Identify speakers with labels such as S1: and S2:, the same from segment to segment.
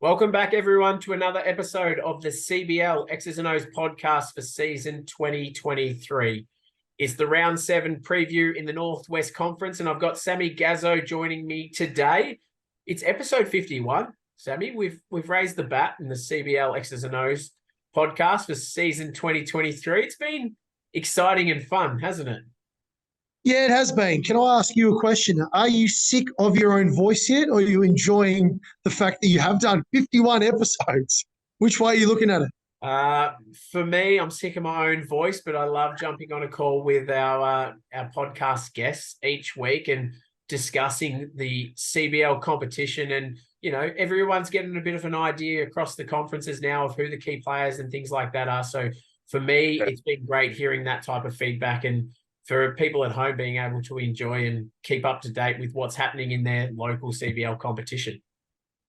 S1: Welcome back, everyone, to another episode of the CBL X's and O's podcast for season 2023. It's the round 7 preview in the Northwest Conference, and I've got Sammy Gazzo joining me today. It's episode 51. Sammy, we've raised the bat in the CBL X's and O's podcast for season 2023. It's been exciting and fun, hasn't it?
S2: Yeah, it has been. Can I ask you a question? Are you sick of your own voice yet, or are you enjoying the fact that you have done 51 episodes? Which way are you looking at it?
S1: For me, I'm sick of my own voice, but I love jumping on a call with our podcast guests each week and discussing the CBL competition. And, you know, everyone's getting a bit of an idea across the conferences now of who the key players and things like that are. So for me, it's been great hearing that type of feedback, and for people at home being able to enjoy and keep up to date with what's happening in their local CBL competition.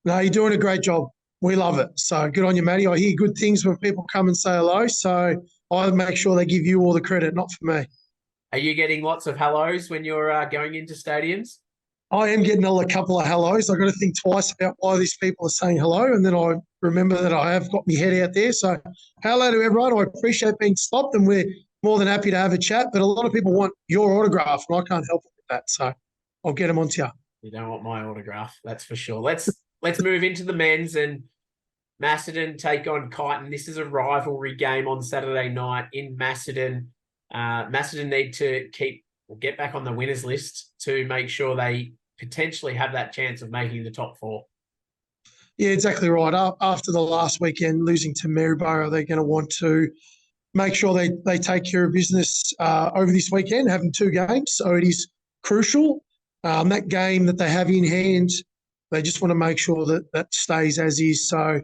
S2: No, you're doing a great job. We love it. So good on you, Matty. I hear good things when people come and say hello. So I make sure they give you all the credit, not for me.
S1: Are you getting lots of hellos when you're going into stadiums?
S2: I am getting a couple of hellos. I've got to think twice about why these people are saying hello. And then I remember that I have got my head out there. So hello to everyone. I appreciate being stopped, and we're more than happy to have a chat. But a lot of people want your autograph, and I can't help with that. So I'll get them onto you.
S1: You don't want my autograph, that's for sure. Let's move into the men's, and Macedon take on Kyneton. This is a rivalry game on Saturday night in Macedon. Macedon need to get back on the winners list to make sure they potentially have that chance of making the top 4.
S2: Yeah, exactly right. After the last weekend losing to Maryborough, they're going to want to make sure they take care of business over this weekend, having 2 games. So it is crucial. That game that they have in hand, they just want to make sure that stays as is. So,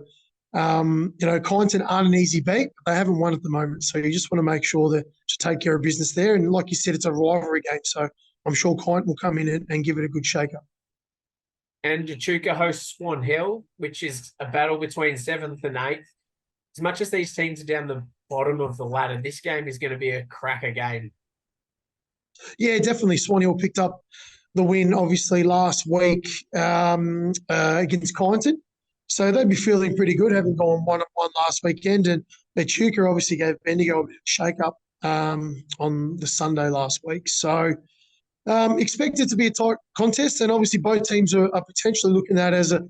S2: Kyneton aren't an easy beat, but they haven't won at the moment. So you just want to make sure to take care of business there. And like you said, it's a rivalry game. So I'm sure Kyneton will come in and give it a good shake-up.
S1: And Echuca hosts Swan Hill, which is a battle between 7th and 8th. As much as these teams are down the bottom of the ladder, this game is going to be a cracker game.
S2: Yeah, definitely. Swan Hill picked up the win, obviously, last week against Kyneton. So they'd be feeling pretty good, having gone 1-1 last weekend. And Echuca obviously gave Bendigo a bit of a shake-up on the Sunday last week. So expect it to be a tight contest, and obviously both teams are potentially looking at it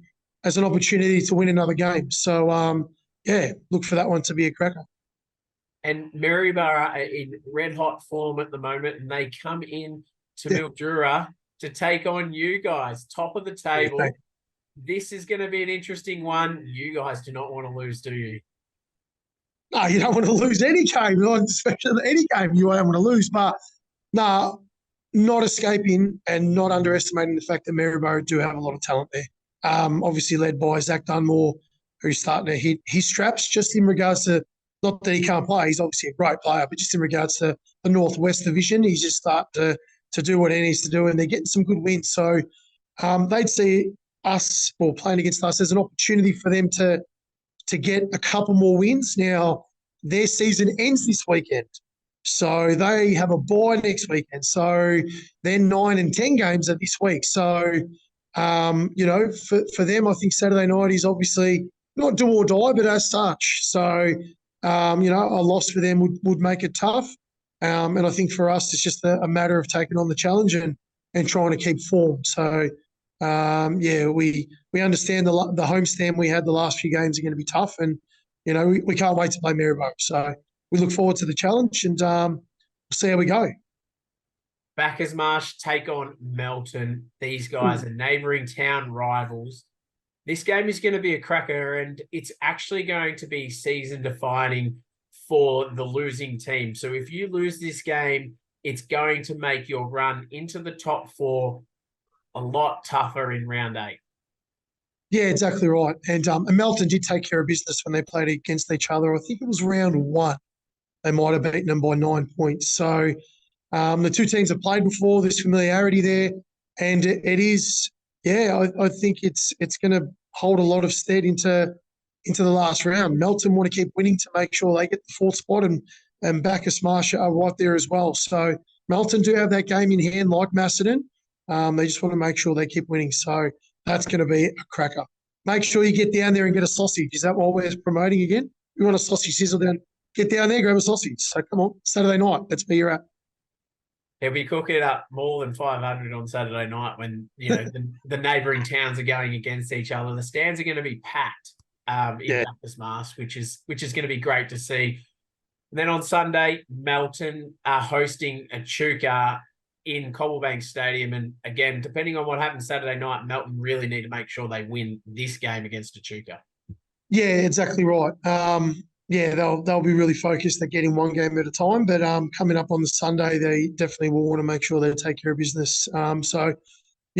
S2: as an opportunity to win another game. So, look for that one to be a cracker.
S1: And Maryborough are in red-hot form at the moment, and they come in to Mildura to take on you guys, top of the table. Yeah, this is going to be an interesting one. You guys do not want to lose, do you?
S2: No, you don't want to lose any game, especially any game you don't want to lose. But no, not escaping and not underestimating the fact that Maryborough do have a lot of talent there. Obviously led by Zach Dunmore, who's starting to hit his straps just in regards to, not that he can't play, he's obviously a great player, but just in regards to the Northwest Division, he's just starting to do what he needs to do, and they're getting some good wins. So they'd see us, or playing against us, as an opportunity for them to get a couple more wins. Now, their season ends this weekend, so they have a bye next weekend. So they're 9 and 10 games of this week. So, for them, I think Saturday night is obviously not do or die, but as such. So, a loss for them would make it tough. And I think for us, it's just a matter of taking on the challenge and trying to keep form. So, we understand the homestand we had the last few games are going to be tough, and, we can't wait to play Maryborough. So we look forward to the challenge, and we'll see how we go.
S1: Bacchus Marsh take on Melton. These guys are neighbouring town rivals. This game is going to be a cracker, and it's actually going to be season defining for the losing team. So if you lose this game, it's going to make your run into the top 4 a lot tougher in round 8.
S2: Yeah, exactly right. And Melton did take care of business when they played against each other. I think it was round 1. They might have beaten them by 9 points. So the 2 teams have played before. There's familiarity there, and it is. Yeah, I think it's going to hold a lot of stead into the last round. Melton want to keep winning to make sure they get the 4th spot, and Bacchus Marsh are right there as well. So Melton do have that game in hand, like Macedon. They just want to make sure they keep winning. So that's going to be a cracker. make sure you get down there and get a sausage. Is that what we're promoting again? You want a sausage sizzle down? Get down there, grab a sausage. So come on, Saturday night. That's where you're at.
S1: He'll be cooking up more than 500 on Saturday night when, the neighbouring towns are going against each other. The stands are going to be packed in Baptist Mass, which is going to be great to see. And then on Sunday, Melton are hosting Echuca in Cobblebank Stadium. And again, depending on what happens Saturday night, Melton really need to make sure they win this game against Echuca.
S2: Yeah, exactly right. They'll be really focused at getting one game at a time. But coming up on the Sunday, they definitely will want to make sure they take care of business.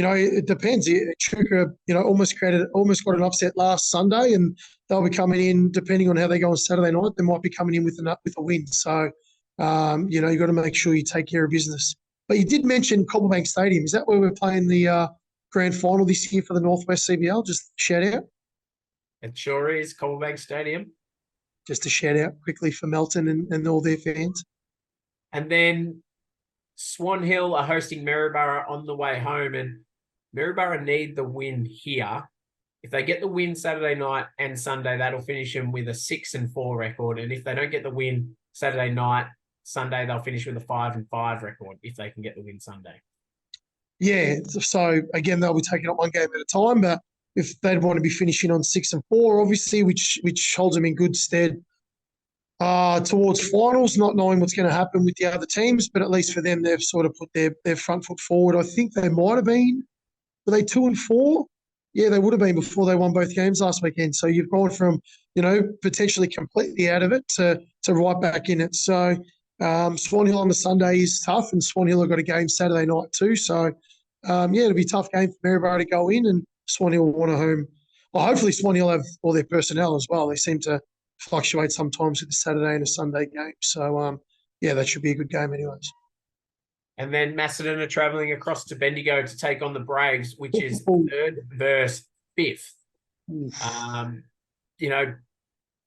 S2: It depends. Chuka, almost got an upset last Sunday, and they'll be coming in depending on how they go on Saturday night. They might be coming in with a win. So, you got to make sure you take care of business. But you did mention Cobblebank Stadium. Is that where we're playing the grand final this year for the Northwest CBL? Just shout out.
S1: It sure is Cobblebank Stadium.
S2: Just a shout out quickly for Melton and all their fans.
S1: And then Swan Hill are hosting Maryborough on the way home, and Maryborough need the win here. If they get the win Saturday night and Sunday, that'll finish them with a 6-4 record. And if they don't get the win Saturday night, Sunday, they'll finish with a 5-5 record if they can get the win Sunday.
S2: Yeah. So again, they'll be taking up one game at a time, but if they'd want to be finishing on 6-4, obviously, which holds them in good stead towards finals, not knowing what's going to happen with the other teams, but at least for them, they've sort of put their front foot forward. I think they might have been, were they 2-4? Yeah, they would have been before they won both games last weekend. So you've gone from, potentially completely out of it to right back in it. So Swan Hill on the Sunday is tough, and Swan Hill have got a game Saturday night too. So, it'll be a tough game for Maryborough to go in, and Swan Hill will want a home. Well, hopefully Swan Hill have all their personnel as well. They seem to fluctuate sometimes with a Saturday and a Sunday game. So, that should be a good game anyways.
S1: And then Macedon are travelling across to Bendigo to take on the Braves, which is 3rd versus 5th.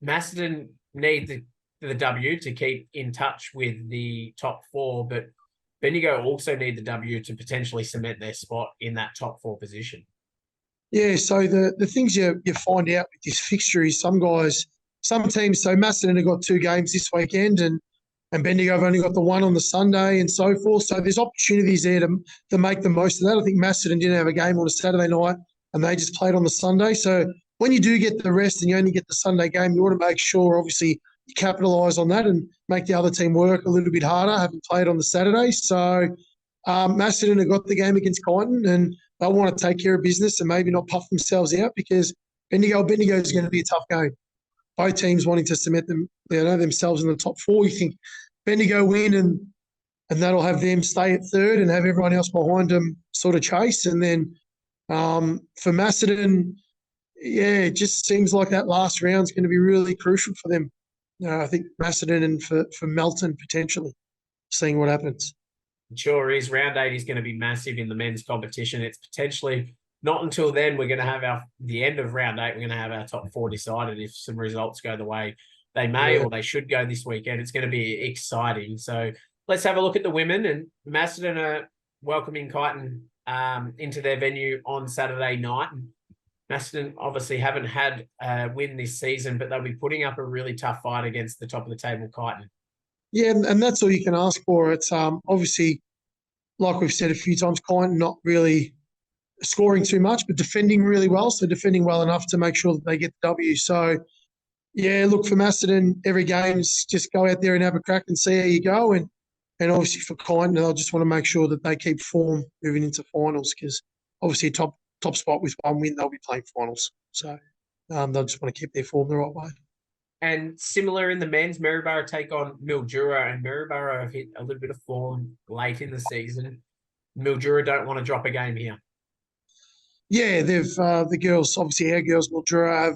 S1: Macedon need the W to keep in touch with the top 4, but Bendigo also need the W to potentially cement their spot in that top 4 position.
S2: Yeah, so the things you find out with this fixture is some teams, so Macedon have got 2 games this weekend, and Bendigo have only got the one on the Sunday and so forth. So there's opportunities there to make the most of that. I think Macedon didn't have a game on a Saturday night, and they just played on the Sunday. So when you do get the rest and you only get the Sunday game, you want to make sure, obviously, you capitalise on that and make the other team work a little bit harder, having played on the Saturday. So Macedon have got the game against Kyneton, and they'll want to take care of business and maybe not puff themselves out, because Bendigo is going to be a tough game. Both teams wanting to cement themselves in the top 4. You think Bendigo win and that'll have them stay at 3rd and have everyone else behind them sort of chase. And then for Macedon, it just seems like that last round is going to be really crucial for them. I think Macedon and for Melton potentially, seeing what happens.
S1: It sure is. Round 8 is going to be massive in the men's competition. It's potentially not until then we're going to have the end of round 8, we're going to have our top 4 decided if some results go the way they may or they should go this weekend. It's going to be exciting. So let's have a look at the women. And Macedon are welcoming Kyneton into their venue on Saturday night. And Macedon obviously haven't had a win this season, but they'll be putting up a really tough fight against the top of the table Kyneton.
S2: Yeah, and that's all you can ask for. It's obviously, like we've said a few times, Kyneton not really scoring too much, but defending really well. So defending well enough to make sure that they get the W. So, look, for Macedon, every game is just go out there and have a crack and see how you go. And obviously for Kyneton, they'll just want to make sure that they keep form moving into finals, because obviously a top spot with one win, they'll be playing finals. So they'll just want to keep their form the right way.
S1: And similar in the men's, Maryborough take on Mildura, and Maryborough have hit a little bit of form late in the season. Mildura don't want to drop a game here.
S2: Yeah, they've the girls, obviously our girls, Mildura,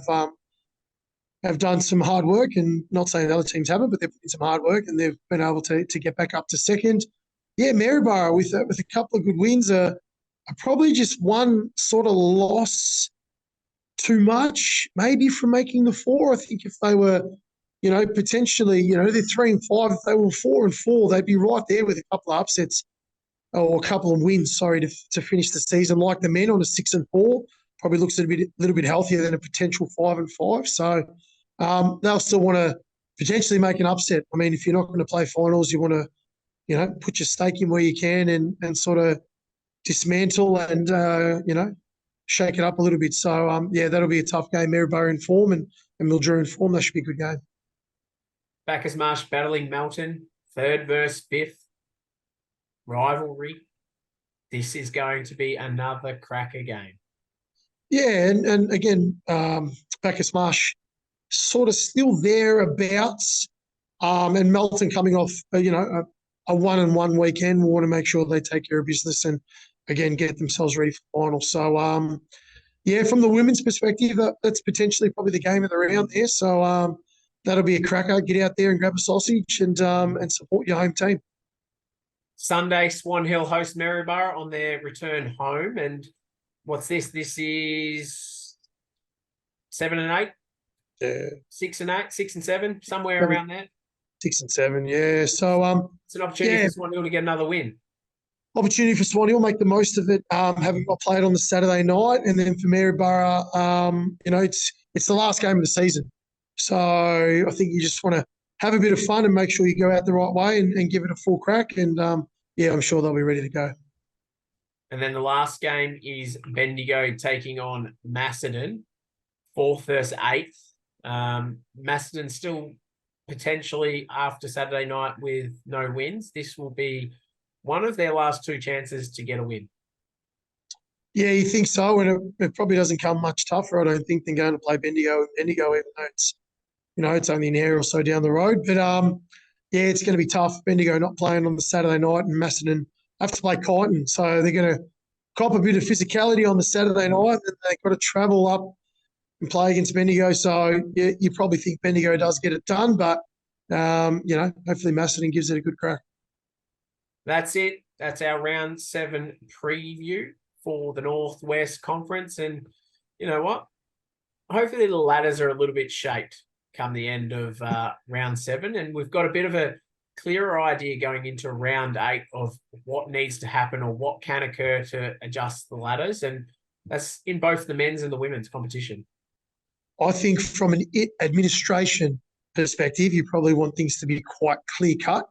S2: have done some hard work, and not saying the other teams haven't, but they've put in some hard work and they've been able to get back up to 2nd. Yeah, Maryborough with a couple of good wins are probably just one sort of loss too much, maybe from making the 4. I think if they were, potentially, they're 3-5. If they were 4-4, they'd be right there with a couple of upsets or a couple of wins, to finish the season, like the men on a 6-4. probably looks a little bit healthier than a potential 5-5. So they'll still want to potentially make an upset. I mean, if you're not going to play finals, you want to, put your stake in where you can and sort of dismantle and, shake it up a little bit. So, that'll be a tough game. Maryborough in form and Mildura in form. That should be a good game.
S1: Bacchus Marsh battling Melton, 3rd versus 5th rivalry. This is going to be another cracker game.
S2: Yeah, and again, Bacchus Marsh sort of still thereabouts, and Melton coming off, a 1-1 weekend. We want to make sure they take care of business and, again, get themselves ready for final. So, from the women's perspective, that's potentially probably the game of the round there. So that'll be a cracker. Get out there and grab a sausage and support your home team.
S1: Sunday, Swan Hill host Maryborough on their return home. And what's this? This is 7 and 8?
S2: Yeah.
S1: 6 and 8, 6 and 7, somewhere around that.
S2: 6 and 7, yeah. So
S1: it's an opportunity for Swan Hill to get another win.
S2: Opportunity for Swan Hill, make the most of it. Having got played on the Saturday night, and then for Maryborough, it's the last game of the season. So I think you just want to have a bit of fun and make sure you go out the right way and give it a full crack. And I'm sure they'll be ready to go.
S1: And then the last game is Bendigo taking on Macedon, 4th versus 8th. Macedon still potentially after Saturday night with no wins. This will be one of their last 2 chances to get a win.
S2: Yeah, you think so, and it probably doesn't come much tougher, I don't think, than going to play Bendigo, even though it's only an hour or so down the road. But it's going to be tough. Bendigo not playing on the Saturday night, and Macedon have to play Kyneton, so they're going to cop a bit of physicality on the Saturday night, and they've got to travel up and play against Bendigo. So you probably think Bendigo does get it done, but hopefully Macedon gives it a good crack.
S1: That's it. That's our round 7 preview for the Northwest Conference. And you know what? Hopefully the ladders are a little bit shaped come the end of round 7. And we've got a bit of a clearer idea going into round 8 of what needs to happen or what can occur to adjust the ladders. And that's in both the men's and the women's competition.
S2: I think from an administration perspective, you probably want things to be quite clear-cut.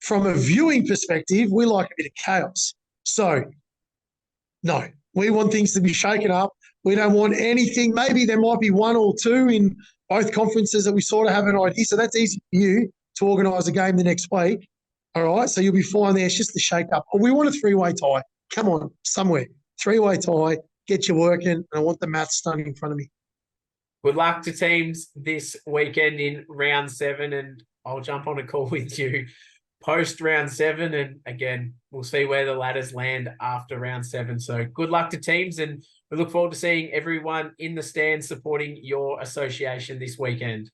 S2: From a viewing perspective, we like a bit of chaos. So, no, we want things to be shaken up. We don't want anything. Maybe there might be 1 or 2 in both conferences that we sort of have an idea. So that's easy for you to organise a game the next week. All right, so you'll be fine there. It's just the shake-up. Oh, we want a 3-way tie. Come on, somewhere. 3-way tie, get you working, and I want the maths done in front of me.
S1: Good luck to teams this weekend in round 7, and I'll jump on a call with you post round 7. And again, we'll see where the ladders land after round 7. So good luck to teams, and we look forward to seeing everyone in the stands supporting your association this weekend.